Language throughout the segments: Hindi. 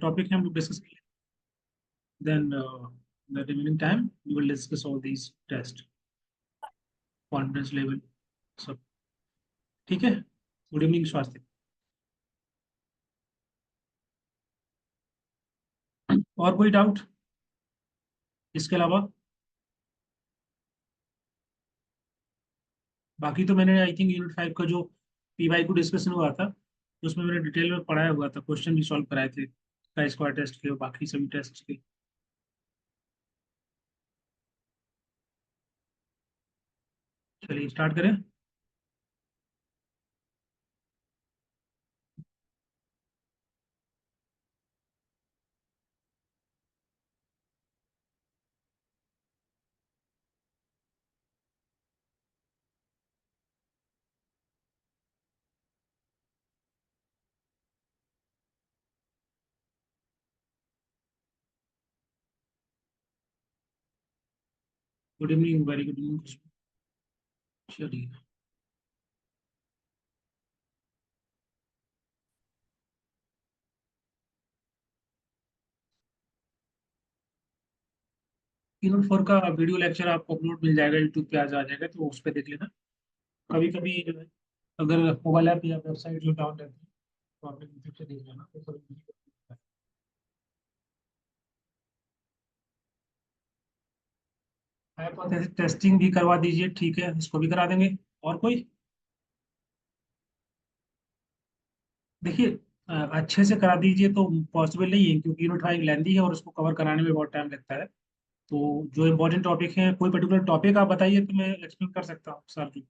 टॉपिक है हम लोग डिस्कस करें, then the remaining time we will discuss all these test, confidence level सब। ठीक है, गुड इवनिंग स्वास्थ्य। और कोई डाउट इसके अलावा? बाकी तो मैंने आई थिंक यूनिट 5 का जो पीवाई को डिस्कशन हुआ था उसमें मैंने डिटेल में पढ़ाया हुआ था, क्वेश्चन भी सॉल्व कराए थे का स्क्वायर टेस्ट के और बाकी सभी टेस्ट के। चलिए स्टार्ट करें। Good evening, very good evening. चलिए, यूनिट 4 का वीडियो लेक्चर आपको अपलोड मिल जाएगा, यूट्यूब पे आ जाएगा तो उस पर देख लेना। कभी कभी अगर मोबाइल ऐप या वेबसाइट जो डाउन रहती है तो आप यूट्यूब से देख लेना, तो कभी ऐप टेस्टिंग भी करवा दीजिए, ठीक है, इसको भी करा देंगे। और कोई? देखिए, अच्छे से करा दीजिए तो पॉसिबल नहीं है क्योंकि यूनिट 5 लेंदी है और उसको कवर कराने में बहुत टाइम लगता है। तो जो इम्पोर्टेंट टॉपिक है, कोई पर्टिकुलर टॉपिक आप बताइए तो मैं एक्सप्लेन कर सकता हूँ सर जी।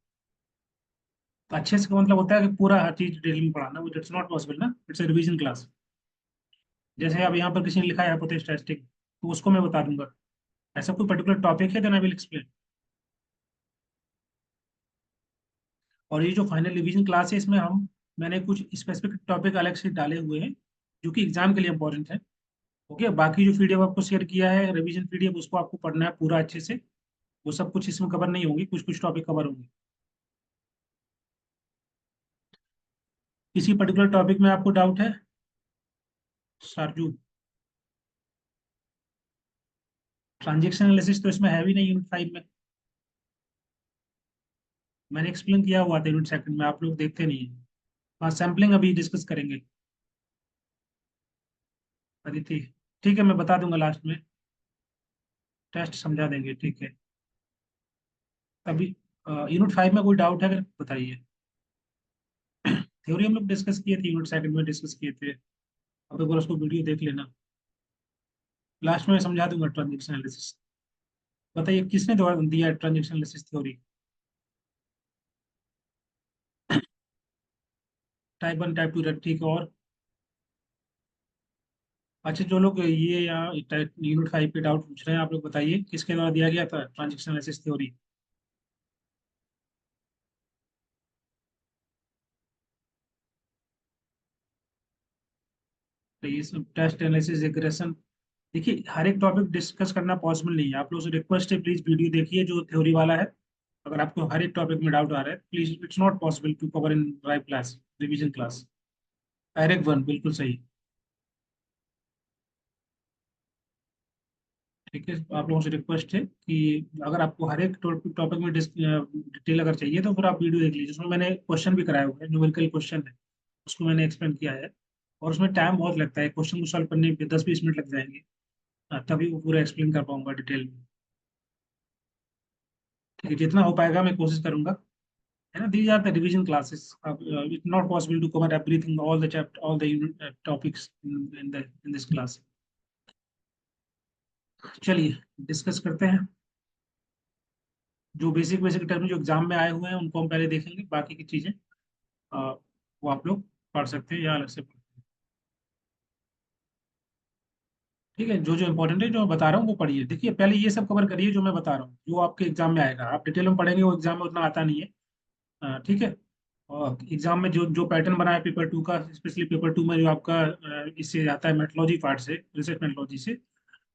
तो अच्छे से का मतलब होता है कि पूरा हर चीज डिटेल में पढ़ाना, वो इट्स नॉट पॉसिबल ना, इट्स ए रिवीजन क्लास। जैसे अब यहाँ पर किसी ने लिखा है हाइपोथेसिस, तो उसको मैं बता दूंगा। ऐसा कोई पर्टिकुलर टॉपिक है देन आई विल एक्सप्लेन। और ये जो फाइनल रिवीजन क्लास है इसमें हम मैंने कुछ स्पेसिफिक टॉपिक अलग से डाले हुए हैं जो कि एग्जाम के लिए इंपॉर्टेंट है। ओके, बाकी जो पीडीएफ आपको शेयर किया है रिवीजन पीडीएफ, उसको आपको पढ़ना है पूरा अच्छे से। वो सब कुछ इसमें कवर नहीं होंगे, कुछ कुछ टॉपिक कवर होंगे। किसी पर्टिकुलर टॉपिक में आपको डाउट है सरजू? ट्रांजेक्शन एनालिसिस तो इसमें है भी नहीं यूनिट 5 में। मैंने एक्सप्लेन किया हुआ था यूनिट सेकंड में, आप लोग देखते नहीं है। हाँ, सैम्पलिंग अभी डिस्कस करेंगे अदिति। ठीक है, मैं बता दूंगा लास्ट में, टेस्ट समझा देंगे, ठीक है। अभी यूनिट 5 में कोई डाउट है अगर बताइए। थ्योरी हम लोग डिस्कस किए थे, यूनिट सेकंड में डिस्कस किए थे। अब एक बार उसको वीडियो देख लेना, लास्ट में समझा दूंगा ट्रांजेक्शन एनालिसिस। बताइए किसने दिया transaction analysis theory? Type 1 type 2, ठीक है। और अच्छा, जो लोग ये यहाँ यूनिट 5 पे डाउट पूछ रहे हैं, आप लोग बताइए किसके द्वारा दिया गया था ट्रांजेक्शन एनालिसिस थ्योरी? तो ये सब टेस्ट एनालिसिस रिग्रेशन, देखिए हर एक टॉपिक डिस्कस करना पॉसिबल नहीं है। आप लोगों से रिक्वेस्ट है, प्लीज वीडियो देखिए जो थ्योरी वाला है। अगर आपको हर एक टॉपिक में डाउट आ रहा है please, it's not possible to cover in live class, revision class. Direct one, बिल्कुल सही। ठीक है, आप लोगों से रिक्वेस्ट है कि अगर आपको हर एक टॉपिक में डिटेल अगर चाहिए तो फिर आप वीडियो देख लीजिए, उसमें मैंने क्वेश्चन भी कराया हुआ है, न्यूमेरिकल क्वेश्चन है, उसको मैंने एक्सप्लेन किया है। और उसमें टाइम बहुत लगता है, क्वेश्चन को सॉल्व करने में 10-20 मिनट लग जाएंगे। तभी वो पूरा एक्सप्लेन कर पाऊंगा डिटेल में। ठीक है, जितना हो पाएगा मैं कोशिश करूंगा, है ना। These are the revision classes, it not possible to cover everything, all the chapter, all the topics in this class. चलिए डिस्कस करते हैं। जो बेसिक बेसिक टर्म जो एग्जाम में आए हुए हैं उनको हम पहले देखेंगे, बाकी की चीजें वो आप लोग पढ़ सकते हैं या अलग से पढ़ सकते हैं। ठीक है, जो जो इंपॉर्टेंट है जो मैं बता रहा हूँ वो पढ़िए। देखिए पहले ये सब कवर करिए जो मैं बता रहा हूँ, जो आपके एग्जाम में आएगा। आप डिटेल में पढ़ेंगे वो एग्जाम में उतना आता नहीं है। ठीक है। और एग्जाम में जो जो पैटर्न बना है पेपर 2 का, स्पेशली पेपर 2 में जो आपका इससे आता है मेट्रोलॉजी पार्ट से, रिसर्च मेट्रोलॉजी से,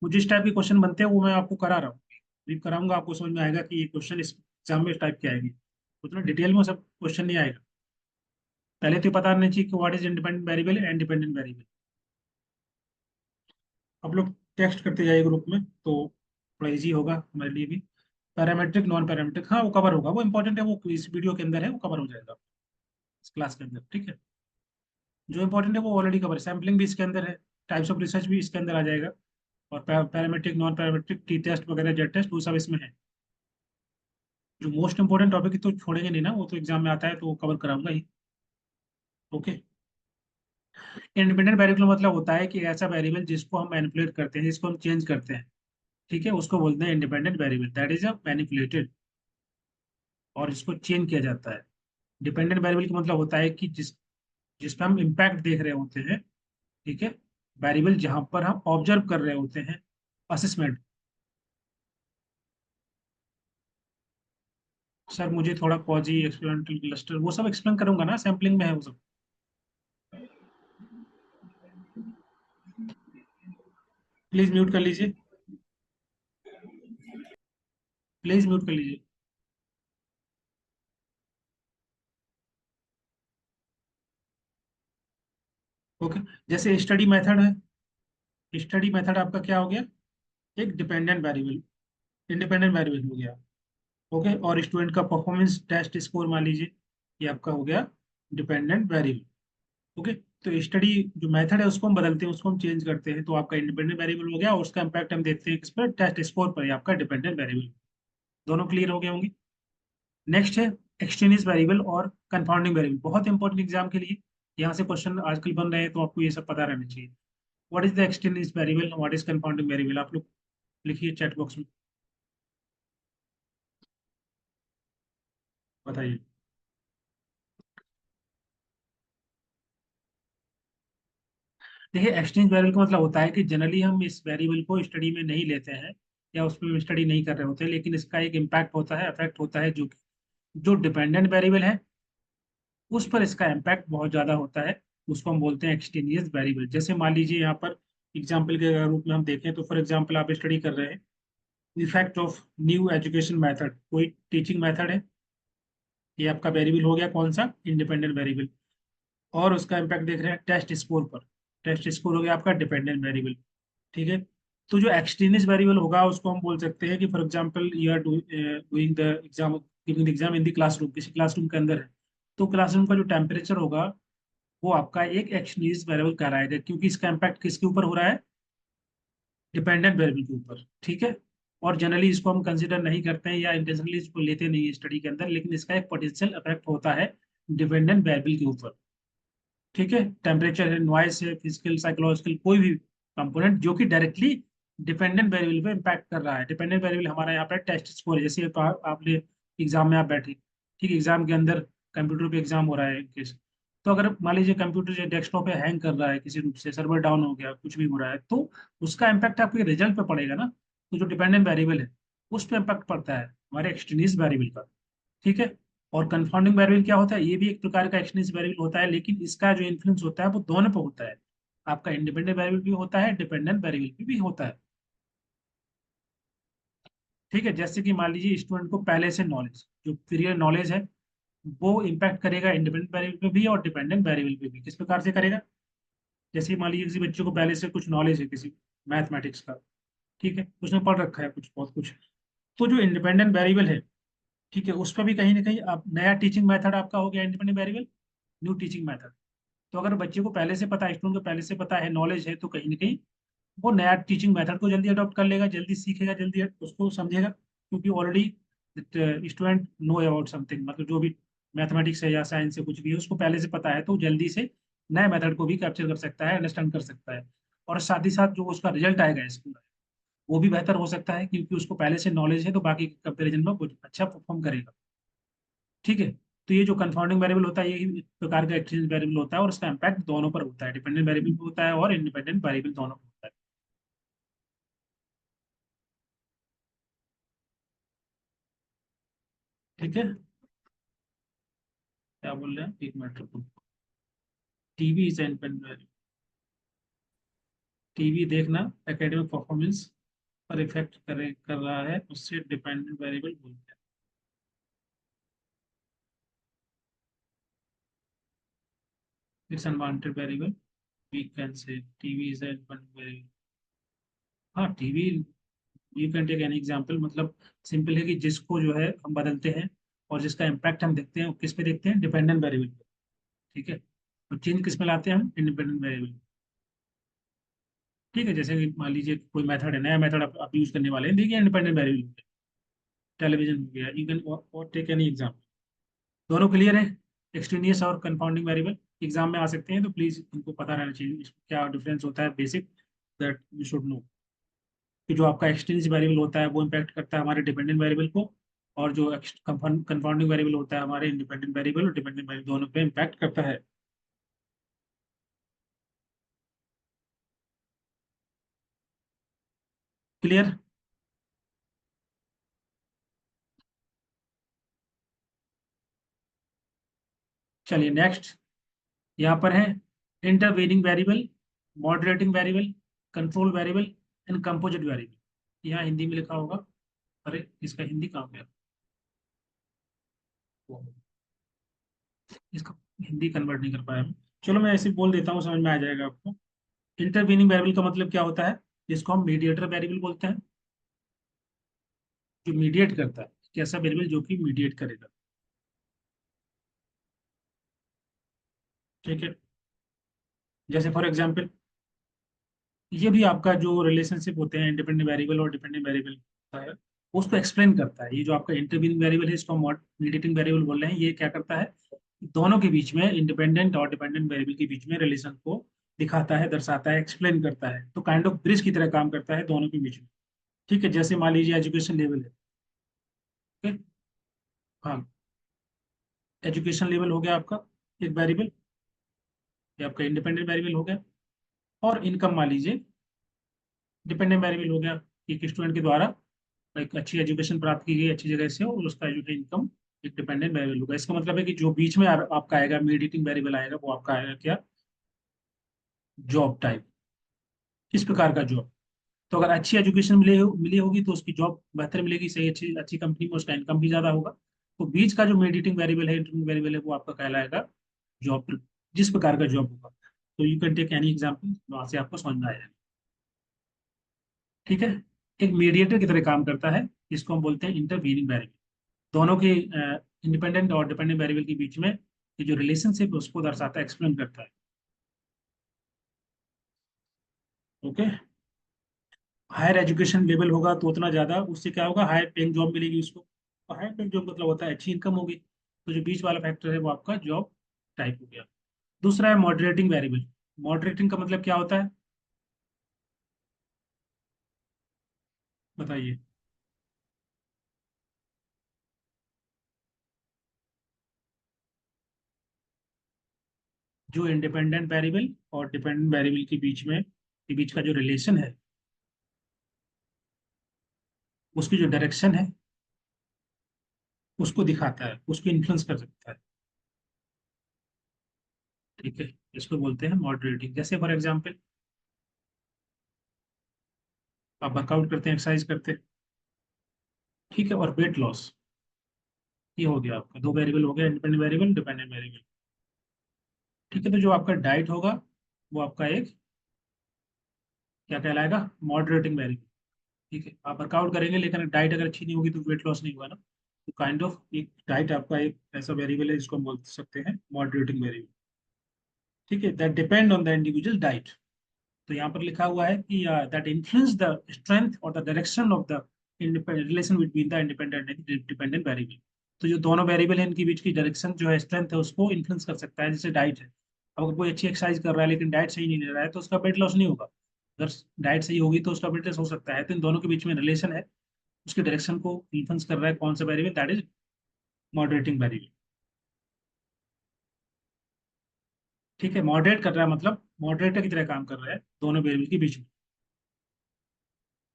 वो जिस टाइप के क्वेश्चन बनते हैं वो मैं आपको करा रहा हूँ, ब्रीफ कराऊंगा, आपको समझ में आएगा कि ये क्वेश्चन इस एग्जाम में इस टाइप के आएंगे। उतना डिटेल में सब क्वेश्चन नहीं आएगा। पहले तो ये पता नहीं चाहिए कि what is independent variable and dependent variable. आप लोग टेक्स्ट करते जाइए ग्रुप में, तो थोड़ा इजी होगा हमारे लिए भी। पैरामेट्रिक नॉन पैरामेट्रिक, हाँ वो कवर होगा, वो इंपॉर्टेंट है, वो इस वीडियो के अंदर है, वो कवर हो जाएगा इस क्लास के अंदर, ठीक है। जो इंपॉर्टेंट है वो ऑलरेडी कवर, सैम्पलिंग भी इसके अंदर है, टाइप्स ऑफ रिसर्च भी इसके अंदर आ जाएगा, और parametric non parametric T test वगैरह जेड टेस्ट वो सब इसमें है। जो मोस्ट इंपॉर्टेंट टॉपिक तो छोड़ेंगे नहीं ना, वो तो एग्जाम में आता है तो वो कवर कराऊंगा ही। ओके। इंडिपेंडेंट वेरिएबल मतलब होता है कि ऐसा वेरिएबल जिसको हम मैनिपुलेट करते हैं, जिसको हम चेंज करते हैं, ठीक है, उसको बोलते हैं independent variable, that is a manipulated, और इसको चेंज किया जाता है। डिपेंडेंट वेरिएबल का मतलब होता है कि जिस पे हम इम्पैक्ट देख रहे होते हैं, ठीक है, वेरिएबल जहां पर हम ऑब्जर्व कर रहे होते हैं, असेसमेंट। सर मुझे थोड़ा कॉजी एक्सपेरिमेंटल क्लस्टर वो सब एक्सप्लेन करूंगा ना, सैम्पलिंग में है वो सब। प्लीज म्यूट कर लीजिए, प्लीज म्यूट कर लीजिए। ओके। जैसे स्टडी मेथड है, स्टडी मेथड आपका क्या हो गया, एक डिपेंडेंट वेरिएबल, इंडिपेंडेंट वेरिएबल हो गया। ओके। और स्टूडेंट का परफॉर्मेंस टेस्ट स्कोर मान लीजिए, ये आपका हो गया डिपेंडेंट वेरिएबल। ओके। तो स्टडी जो मेथड है उसको हम बदलते हैं, उसको हम चेंज करते हैं, तो आपका इंडिपेंडेंट वेरिएबल हो गया, और उसका इम्पैक्ट हम देखते हैं किस पर, टेस्ट स्कोर पर, ये आपका डिपेंडेंट वेरिएबल। दोनों क्लियर हो गए होंगे। नेक्स्ट है एक्सचेंजेस वेरिएबल और कंफाउंडिंग वेरिएबल, बहुत इंपॉर्टेंट एग्जाम के लिए, यहाँ से क्वेश्चन आजकल बन रहे हैं, तो आपको ये सब पता रहना चाहिए। What is the exchanges variable, what is confounding variable, आप लोग लिखिए चैट बॉक्स में, बताइए। देखिए एक्सचेंज वेरिएबल का मतलब होता है कि जनरली हम इस वेरिएबल को स्टडी में नहीं लेते हैं, या उस पर स्टडी नहीं कर रहे होते हैं, लेकिन इसका एक इम्पैक्ट होता है, इफेक्ट होता है, जो डिपेंडेंट वेरिएबल है उस पर इसका इम्पैक्ट बहुत ज्यादा होता है, उसको हम बोलते हैं एक्सटेनियस वेरिएबल। जैसे मान लीजिए यहाँ पर एग्जाम्पल के रूप में हम देखें, तो फॉर एग्जाम्पल आप स्टडी कर रहे हैं effect of new education method, कोई टीचिंग मेथड है, ये आपका वेरिएबल हो गया कौन सा, इंडिपेंडेंट वेरिएबल। और उसका इम्पैक्ट देख रहे हैं टेस्ट स्कोर पर, टेस्ट स्कोर हो गया आपका डिपेंडेंट वेरिएबल, ठीक है। तो जो एक्सटेनियस वेरिएबल होगा उसको हम बोल सकते हैं कि for example you are doing the exam, giving the exam in the classroom, किसी क्लासरूम के अंदर है, तो क्लासरूम का जो टेम्परेचर होगा वो आपका एक एक्सटेनियस वेरिएबल कहलाएगा, क्योंकि इसका इम्पैक्ट किसके ऊपर हो रहा है, डिपेंडेंट वेरिएबल के ऊपर, ठीक है। और जनरली इसको हम कंसिडर नहीं करते हैं या इंटेंशनली इसको लेते नहीं है स्टडी के अंदर, लेकिन इसका एक पोटेंशियल इफेक्ट होता है डिपेंडेंट वेरिएबल के ऊपर, ठीक है। टेम्परेचर है, नॉइस है, फिजिकल साइकोलॉजिकल कोई भी कंपोनेंट जो कि डायरेक्टली डिपेंडेंट वेरिएबल पे इम्पैक्ट कर रहा है। डिपेंडेंट वेरिएबल हमारा यहाँ पे टेस्ट स्कोर है, जैसे आपने एग्जाम में आप बैठे, ठीक, एग्जाम के अंदर कंप्यूटर पे एग्जाम हो रहा है केस, तो अगर मान लीजिए कंप्यूटर जो डेस्कटॉप पे हैंग कर रहा है किसी रूप से, सर्वर डाउन हो गया, कुछ भी हो रहा है, तो उसका इम्पैक्ट आपके रिजल्ट पे पड़ेगा ना। तो जो डिपेंडेंट वेरिएबल है उस पर इम्पैक्ट पड़ता है हमारे एक्सटर्नल वेरिएबल का, ठीक है। और कंफाउंडिंग वेरिएबल क्या होता है, ये भी एक प्रकार का एक्सटर्नल वेरिएबल होता है, लेकिन इसका जो इन्फ्लुएंस होता है वो दोनों पे होता है, आपका इंडिपेंडेंट वेरिएबल भी होता है, डिपेंडेंट वेरिएबल भी होता है, ठीक है। जैसे कि मान लीजिए स्टूडेंट को पहले से नॉलेज, जो प्रियर नॉलेज है, वो इम्पैक्ट करेगा इंडिपेंडेंट वेरिएबल पे भी और डिपेंडेंट वेरिएबल पे भी। किस प्रकार से करेगा, जैसे मान लीजिए किसी बच्चे को पहले से कुछ नॉलेज है किसी मैथमेटिक्स का, ठीक है, उसने पढ़ रखा है कुछ बहुत कुछ, तो जो इंडिपेंडेंट वेरिएबल है, ठीक है, उस पर भी कहीं ना कहीं आप नया टीचिंग मेथड आपका हो गया independent variable, new teaching method. तो अगर बच्चे को पहले से पता है, स्टूडेंट को पहले से पता है, नॉलेज है, तो कहीं ना कहीं वो नया टीचिंग मेथड को जल्दी अडॉप्ट कर लेगा, जल्दी सीखेगा, जल्दी उसको समझेगा, क्योंकि already student know about something, मतलब जो भी मैथमेटिक्स है या साइंस है कुछ भी है उसको पहले से पता है, तो जल्दी से नए मेथड को भी कैप्चर कर सकता है, अंडरस्टैंड कर सकता है। और साथ ही साथ जो उसका रिजल्ट आएगा स्कूल, वो भी बेहतर हो सकता है, क्योंकि उसको पहले से नॉलेज है, तो बाकी कंपेरिजन में कुछ अच्छा परफॉर्म करेगा, ठीक है। तो ये जो कंफाउंडिंग वेरिएबल होता है, ये एक प्रकार का एक्सचेंज वेरिएबल होता है, और इसका इम्पैक्ट दोनों पर होता है, डिपेंडेंट वेरिएबल भी होता है और इंडिपेंडेंट वेरिएबल दोनों पर होता है, ठीक है। क्या बोल रहे हैं, एक मिनट रुको। टीवी इज इंडिपेंडेंट, टीवी देखना एकेडमिक परफॉर्मेंस पर इफेक्ट कर रहा है, उससे डिपेंडेंट वेरिएबल बोलते हैं। It's unwanted variable, we can say TV is independent variable. हाँ, TV, you can take an example, मतलब सिंपल है कि जिसको जो है हम बदलते हैं और जिसका इम्पैक्ट हम देखते हैं वो किस पे देखते हैं, डिपेंडेंट वेरिएबल पे। ठीक है, तो चेंज किस में लाते हैं हम, इंडिपेंडेंट वेरिएबल। ठीक है, जैसे कि मान लीजिए कोई मेथड है, नया मेथड आप यूज करने वाले हैं, देखिए इंडिपेंडेंट वेरिएबल, टेलीविजन हो गया, यू कैन और टेक एनी एग्जाम्पल। दोनों क्लियर है, एक्सट्रेनियस और कंपाउंडिंग वेरिएबल एग्जाम में आ सकते हैं, तो प्लीज इनको पता रहना चाहिए इसमें क्या डिफरेंस होता है, basic that you should know. कि जो आपका एक्सट्रेनियस वेरिएबल होता है वो इम्पैक्ट करता है हमारे डिपेंडेंट वेरिएबल को, और जो कंपाउंडिंग वेरिएबल होता है हमारे इंडिपेंडेंट वेरिएबल और डिपेंडेंट वेरिएबल दोनों पे इम्पैक्ट करता है। क्लियर? चलिए नेक्स्ट, यहाँ पर है intervening variable, moderating variable, control variable and composite variable. यहाँ हिंदी में लिखा होगा, अरे इसका हिंदी कहाँ गया, वो, इसका हिंदी कन्वर्ट नहीं कर पाया मैं। चलो मैं ऐसे बोल देता हूँ, समझ में आ जाएगा आपको। इंटरवेनिंग वेरिएबल का मतलब क्या होता है, जिसको हम मीडिएटर वेरिएबल बोलते हैं, जो मीडिएट करता है, कैसा वेरिएबल जो कि मीडिएट करेगा। ठीक है, जैसे फॉर एग्जांपल, ये भी आपका जो रिलेशनशिप होते हैं इंडिपेंडेंट वेरिएबल और डिपेंडेंट वेरिएबल का है, उसको एक्सप्लेन करता है। ये जो आपका इंटरवीनिंग वेरिएबल है, इसको हम मीडिएटिंग वेरिएबल बोल रहे हैं, ये क्या करता है, दोनों के बीच में, इंडिपेंडेंट और डिपेंडेंट वेरिएबल के बीच में रिलेशन को दिखाता है, दर्शाता है, एक्सप्लेन करता है, तो काइंड ऑफ ब्रिज की तरह काम करता है दोनों के बीच में। ठीक है, जैसे मान लीजिए एजुकेशन लेवल है। ठीक है, हाँ, एजुकेशन लेवल हो गया आपका एक वेरिएबल, ये आपका इंडिपेंडेंट वेरिएबल हो गया। और इनकम मान लीजिए डिपेंडेंट वेरिएबल हो गया, कि एक स्टूडेंट के द्वारा एक अच्छी एजुकेशन प्राप्त की गई अच्छी जगह से, और उसका जो है इनकम एक डिपेंडेंट वेरिएबल होगा। इसका मतलब है कि जो बीच में आपका आएगा मीडिएटिंग वेरिएबल आएगा, वो आपका आएगा क्या, जॉब टाइप, किस प्रकार का जॉब। तो अगर अच्छी एजुकेशन मिली होगी तो उसकी जॉब बेहतर मिलेगी, सही, अच्छी अच्छी कंपनी में उसका इनकम भी ज्यादा होगा। तो बीच का जो मीडिएटिंग वेरिएबल है, इंटरमीडिएट वेरिएबल है, वो आपका कहलाएगा जॉब, जिस प्रकार का जॉब होगा। तो you can take any example, वहां से आपको समझ में आ जाएगा। ठीक है, एक मीडिएटर की तरह काम करता है, जिसको हम बोलते हैं इंटरवीनिंग वेरिएबल, दोनों के इंडिपेंडेंट और डिपेंडेंट वेरिएबल के बीच में ये जो रिलेशनशिप है उसको दर्शाता है, एक्सप्लेन करता है। ओके, हायर एजुकेशन लेवल होगा तो उतना ज्यादा उससे क्या होगा, हायर पेइंग जॉब मिलेगी उसको, और हायर पेइंग जॉब मतलब होता है अच्छी इनकम होगी। तो जो बीच वाला फैक्टर है वो आपका जॉब टाइप हो गया। दूसरा है मॉडरेटिंग वेरिएबल। मॉडरेटिंग का मतलब क्या होता है, बताइए। जो इंडिपेंडेंट वेरिएबल और डिपेंडेंट वेरिएबल के बीच का जो रिलेशन है, उसकी जो डायरेक्शन है, उसको दिखाता है, उसको इन्फ्लुएंस कर सकता है। ठीक है, इसको बोलते हैं मॉडरेटिंग। जैसे फॉर एग्जांपल, आप वर्कआउट करते हैं, एक्सरसाइज करते हैं, ठीक है, और वेट लॉस, ये हो गया आपका दो वेरिएबल हो गया, इंडिपेंडेंट वेरिएबल, डिपेंडेंट वेरिएबल। ठीक है, तो जो आपका डाइट होगा वो आपका एक क्या कहलाएगा, मॉडरेटिंग वेरिएबल। ठीक है, आप वर्कआउट करेंगे लेकिन डाइट अगर अच्छी नहीं होगी तो वेट लॉस नहीं होगा ना। तो काइंड ऑफ एक डाइट आपका एक ऐसा वेरिएबल है जिसको हम बोल सकते हैं मॉडरेटिंग वेरिएबल। ठीक है, that depend on the individual diet. तो यहाँ पर लिखा हुआ है कि दैट इन्फ्लुएंस द स्ट्रेंथ और the direction of the relation between the independent and dependent variable. तो जो दोनों वेरिएबल है इनके बीच की डायरेक्शन जो है, स्ट्रेंथ है, उसको इन्फ्लुएंस कर सकता है, जैसे डाइट है। अगर कोई अच्छी एक्सरसाइज कर रहा है लेकिन डाइट सही नहीं ले रहा है तो उसका वेट लॉस नहीं होगा। अगर डाइट सही होगी तो उसका वेट लॉस हो सकता है। तो इन दोनों के बीच में रिलेशन है, उसके डायरेक्शन को इन्फ्लुएंस कर रहा है कौन सा variable, that is moderating variable. ठीक है, मॉडरेट कर रहा है मतलब मॉडरेटर की तरह काम कर रहा है दोनों वेरिएबल के बीच में।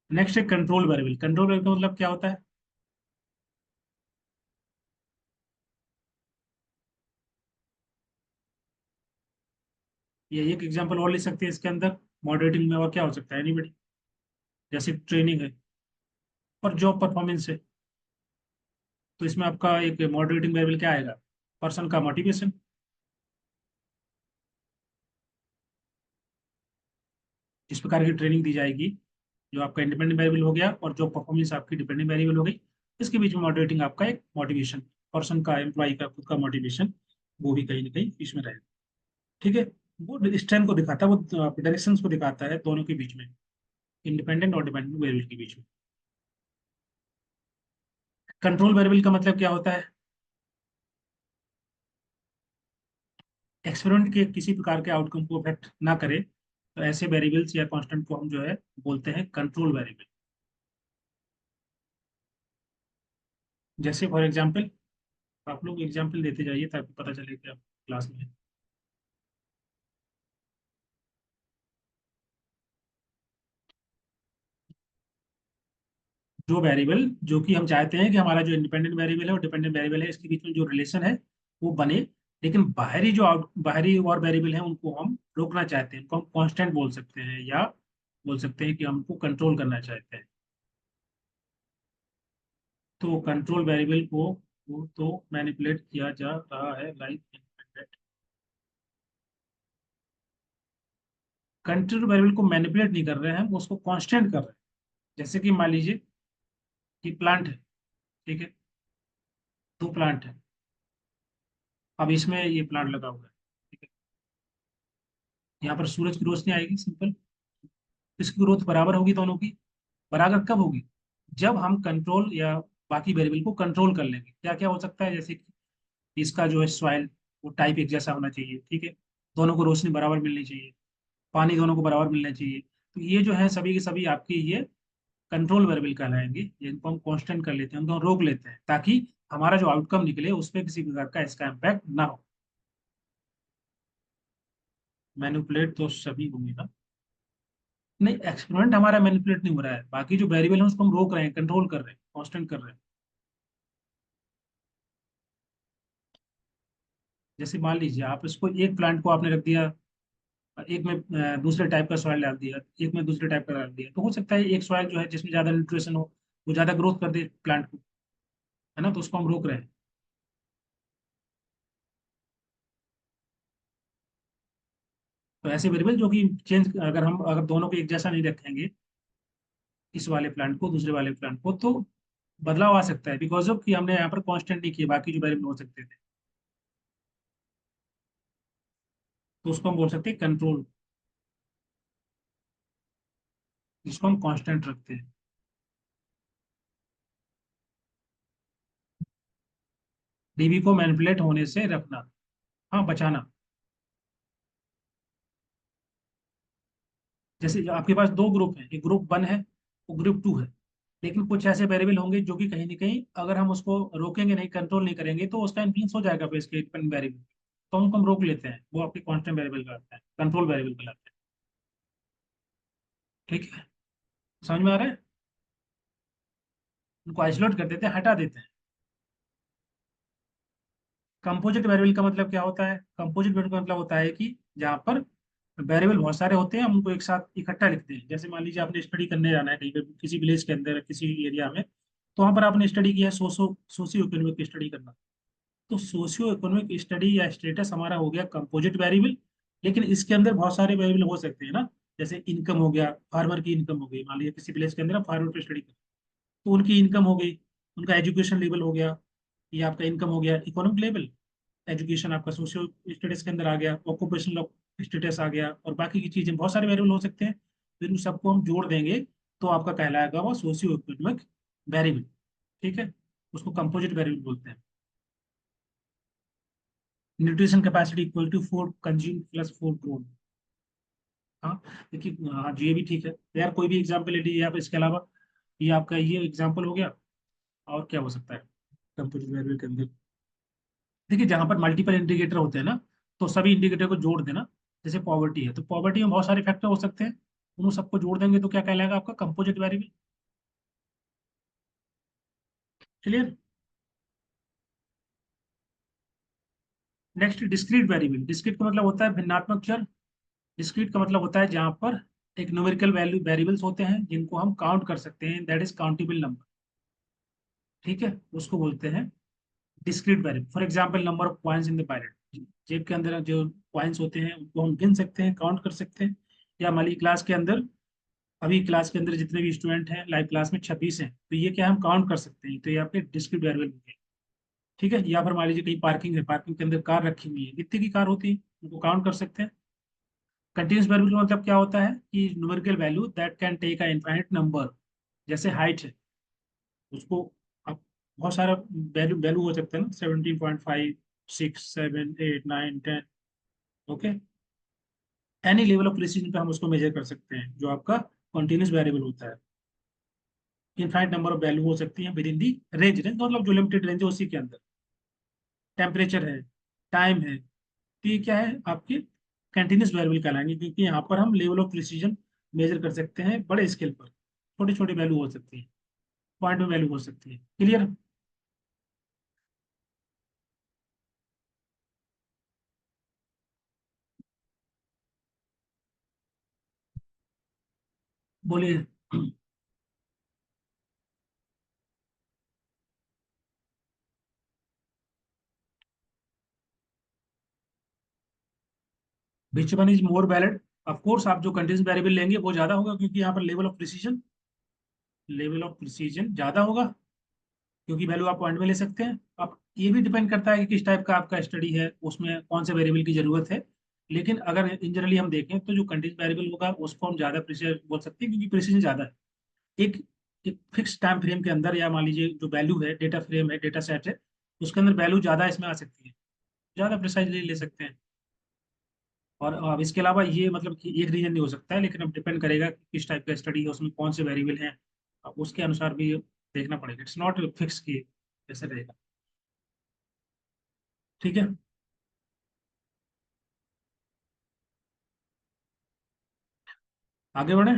नेक्स्ट है कंट्रोल वेरिएबल। कंट्रोल वेरिएबल का मतलब क्या होता है, ये एक एग्जांपल और ले सकते हैं इसके अंदर, मॉडरेटिंग में और क्या हो सकता है, एनीबडी। जैसे ट्रेनिंग है और जॉब परफॉर्मेंस है, तो इसमें आपका एक मॉडरेटिंग वेरिएबल क्या आएगा, पर्सन का मोटिवेशन। जिस प्रकार की ट्रेनिंग दी जाएगी जो आपका इंडिपेंडेंट वेरिएबल हो गया और जो परफॉर्मेंस आपकी डिपेंडेंट वेरिएबल हो गई, इसके बीच में मॉडरेटिंग आपका एक मोटिवेशन, पर्सन का, एम्प्लॉय का खुद का मोटिवेशन, वो भी कहीं ना कहीं इसमें रहेगा। ठीक है, वो स्ट्रेंथ को दिखाता है, वो डायरेक्शंस को दिखाता है दोनों के बीच में, इंडिपेंडेंट और डिपेंडेंट वेरिएबल के बीच में। कंट्रोल वेरिएबल का मतलब क्या होता है? एक्सपेरिमेंट के किसी प्रकार के आउटकम को अफेक्ट ना करे, तो ऐसे वेरिएबल्स या कांस्टेंट को हम जो है बोलते हैं कंट्रोल वेरिएबल। जैसे फॉर एग्जांपल, आप लोग एग्जांपल देते जाइए ताकि पता चले कि आप क्लास में हैं। जो वेरिएबल, जो कि हम चाहते हैं कि हमारा जो इंडिपेंडेंट वेरिएबल है और डिपेंडेंट वेरिएबल है, इसके बीच में जो रिलेशन है वो बने, लेकिन बाहरी जो बाहरी और वेरिएबल है उनको हम रोकना चाहते हैं, उनको हम कांस्टेंट बोल सकते हैं, या बोल सकते हैं कि हमको कंट्रोल करना चाहते हैं। तो कंट्रोल वेरिएबल को वो तो मैनिपुलेट किया जा रहा है, लाइक कंट्रोल वेरिएबल को मैनिपुलेट नहीं कर रहे हैं, हम उसको कांस्टेंट कर रहे हैं। जैसे कि मान लीजिए कि प्लांट है, ठीक है, दो प्लांट है, अब इसमें ये प्लांट लगा हुआ है, ठीक है, यहाँ पर सूरज की रोशनी आएगी, सिंपल, इसकी ग्रोथ बराबर होगी दोनों की। बराबर कब होगी? जब हम कंट्रोल या बाकी वेरिएबल को कंट्रोल कर लेंगे। क्या क्या हो सकता है? जैसे कि इसका जो है सॉइल, वो टाइप एक जैसा होना चाहिए, ठीक है, दोनों को रोशनी बराबर मिलनी चाहिए, पानी दोनों को बराबर मिलना चाहिए। तो ये जो है सभी के सभी आपकी ये कंट्रोल वेरिएबल कहलाएंगे, जिनको हम कांस्टेंट कर लेते हैं, उनको हम रोक लेते हैं, ताकि हमारा जो आउटकम निकले उस पर किसी प्रकार का इसका इम्पैक्ट ना हो। मैनिपुलेट तो सभी होंगे ना। नहीं, एक्सपेरिमेंट हमारा मैनिपुलेट नहीं हो रहा है, बाकी जो वेरिएबल है उसको हम रोक रहे हैं, कंट्रोल कर रहे हैं, कांस्टेंट कर रहे हैं। जैसे मान लीजिए आप इसको, एक प्लांट को आपने रख दिया, एक में दूसरे टाइप का सॉइल डाल दिया, एक में दूसरे टाइप का डाल दिया, तो हो सकता है एक सॉइल जो है जिसमें ज्यादा न्यूट्रिशन हो, वो ज्यादा ग्रोथ कर दे प्लांट को, है ना, तो उसको हम रोक रहे हैं। तो ऐसे वेरिएबल जो कि चेंज, अगर दोनों को एक जैसा नहीं रखेंगे, इस वाले प्लांट को दूसरे वाले प्लांट को, तो बदलाव आ सकता है, बिकॉज ऑफ कि हमने यहाँ पर कांस्टेंट नहीं किया, बाकी जो वेरिएबल हो सकते थे, तो उसको हम बोल सकते हैं कंट्रोल, जिसको हम कांस्टेंट रखते हैं। डीबी को मैनिपुलेट होने से रखना, हाँ, बचाना। जैसे जो आपके पास दो ग्रुप हैं, एक ग्रुप 1 है, वो ग्रुप 2 है, लेकिन कुछ ऐसे वेरिएबल होंगे जो कि कहीं ना कहीं अगर हम उसको रोकेंगे नहीं, कंट्रोल नहीं करेंगे, तो उसका इन्फ्लुएंस हो जाएगा बेस के डिपेंडेंट वेरिएबल, तो उनको हम रोक लेते हैं, वो आपके कांस्टेंट वेरिएबल कहलाते हैं, कंट्रोल वेरिएबल कहलाते हैं। ठीक है, समझ में आ रहा है? उनको आइसोलेट कर देते हैं, हटा देते हैं। कंपोजिट वेरिएबल का मतलब क्या होता है? कंपोजिट वेरिएबल का मतलब होता है कि जहाँ पर वेरिएबल बहुत सारे होते हैं, हम उनको एक साथ इकट्ठा लिखते हैं। जैसे मान लीजिए आपने स्टडी करने जाना है कहीं पर, किसी विलेज के अंदर, किसी एरिया में, तो वहाँ पर आपने स्टडी किया है, सोशियो इकोनॉमिक स्टडी करना, तो सोशियो इकोनॉमिक स्टडी या स्टेटस हमारा हो गया कंपोजिट वेरिएबल। लेकिन इसके अंदर बहुत सारे वेरिएबल हो सकते हैं ना, जैसे इनकम हो गया, फार्मर की इनकम हो गई, मान लीजिए किसी विलेज के अंदर आप फार्मर पे स्टडी कर, तो उनकी इनकम हो गई, उनका एजुकेशन लेवल हो गया, ये आपका इनकम हो गया, इकोनॉमिक लेवल, एजुकेशन आपका सोशियो स्टेटस के अंदर आ गया, ऑक्यूपेशनल स्टेटस आ गया, और बाकी की चीजें, बहुत सारे वेरिएबल हो सकते हैं। फिर उन सबको हम जोड़ देंगे, तो आपका कहलाएगा वो सोशियो इकोनॉमिक वेरिएबल। ठीक है, उसको कंपोजिट वेरिएबल बोलते हैं। Nutrition capacity equal to 4 consume plus 4 grown. हाँ, देखिए, हाँ जी, ये भी ठीक है। तो यार कोई भी एग्जाम्पल ले लीजिए आप इसके अलावा, ये आपका ये एग्जाम्पल हो गया, और क्या हो सकता है कंपोजिट वेरिएबल के अंदर? देखिए, जहाँ पर मल्टीपल इंडिकेटर होते हैं ना, तो सभी इंडिकेटर को जोड़ देना। जैसे पॉवर्टी है, तो पॉवर्टी में बहुत सारे फैक्टर हो सकते हैं, उन सबको जोड़ देंगे तो क्या कहलाएगा आपका composite variable. Clear? Next, discrete variable. Discrete का मतलब होता है भिन्नात्मक चर। डिस्क्रीट का मतलब होता है जहाँ पर एक न्यूमेरिकल वैल्यू वेरिएबल्स होते हैं जिनको हम काउंट कर सकते हैं, दैट इज काउंटेबल नंबर। ठीक है, उसको बोलते हैं discrete variable. For example, number of coins in the pallet, जेब के अंदर जो कॉइन्स होते हैं उनको हम गिन सकते हैं, काउंट कर सकते हैं। या हमारी क्लास के अंदर अभी क्लास के अंदर जितने भी स्टूडेंट हैं लाइव क्लास में 26 हैं, तो ये क्या हम काउंट कर सकते हैं, तो ये आपके डिस्क्रीट वेरिएबल होंगे। ठीक है, या फिर मान लीजिए कहीं पार्किंग है, पार्किंग के अंदर कार रखी हुई है, कितने की कार होती है उनको काउंट कर सकते हैं। कंटिन्यूस वेरिएबल का मतलब क्या होता है कि numerical value that can take a infinite number, जैसे हाइट है उसको आप बहुत सारा वैल्यू वैल्यू हो सकता है ना, 17.5, 6, 7, 8, 9, 10। Okay, any level of precision पे हम उसको मेजर कर सकते हैं, जो आपका कंटिन्यूस वेरिएबल होता है। इनफाइनाइट नंबर ऑफ वैल्यू हो सकती है with in the range, range मतलब जो लिमिटेड रेंज है उसी के अंदर। टेम्परेचर है, टाइम है, तो ये क्या है आपके कंटिन्यूस वेरिएबल कहलाएंगे, क्योंकि यहाँ पर हम लेवल ऑफ प्रिसीजन मेजर कर सकते हैं बड़े स्केल पर। छोटी छोटी वैल्यू हो सकती है, पॉइंट में वैल्यू हो सकती है। क्लियर? बोलिए। Which one is more valid? Of course आप जो कंटिन्यूस वेरिएबल लेंगे वो ज्यादा होगा, क्योंकि यहाँ पर लेवल ऑफ प्रिसीजन ज्यादा होगा, क्योंकि वैल्यू आप पॉइंट में ले सकते हैं। अब ये भी डिपेंड करता है कि किस टाइप का आपका स्टडी है, उसमें कौन से वेरिएबल की जरूरत है। लेकिन अगर इन जनरली हम देखें तो जो कंटिन्यूस वेरिएबल होगा उसको हम ज्यादा प्रिसीजन बोल सकते हैं, क्योंकि प्रिसीजन ज्यादा है। एक एक फिक्स टाइम फ्रेम के अंदर, या मान लीजिए जो वैल्यू है, डेटा फ्रेम है, डेटा सेट है, उसके अंदर वैल्यू ज्यादा इसमें आ सकती है, ज्यादा प्रिसाइजली ले सकते हैं। और अब इसके अलावा ये मतलब कि एक रीजन नहीं हो सकता है, लेकिन अब डिपेंड करेगा कि किस टाइप का स्टडी है, उसमें कौन से वेरिएबल हैं, अब उसके अनुसार भी देखना पड़ेगा। इट्स नॉट फिक्स की कैसे रहेगा। ठीक है, आगे बढ़े।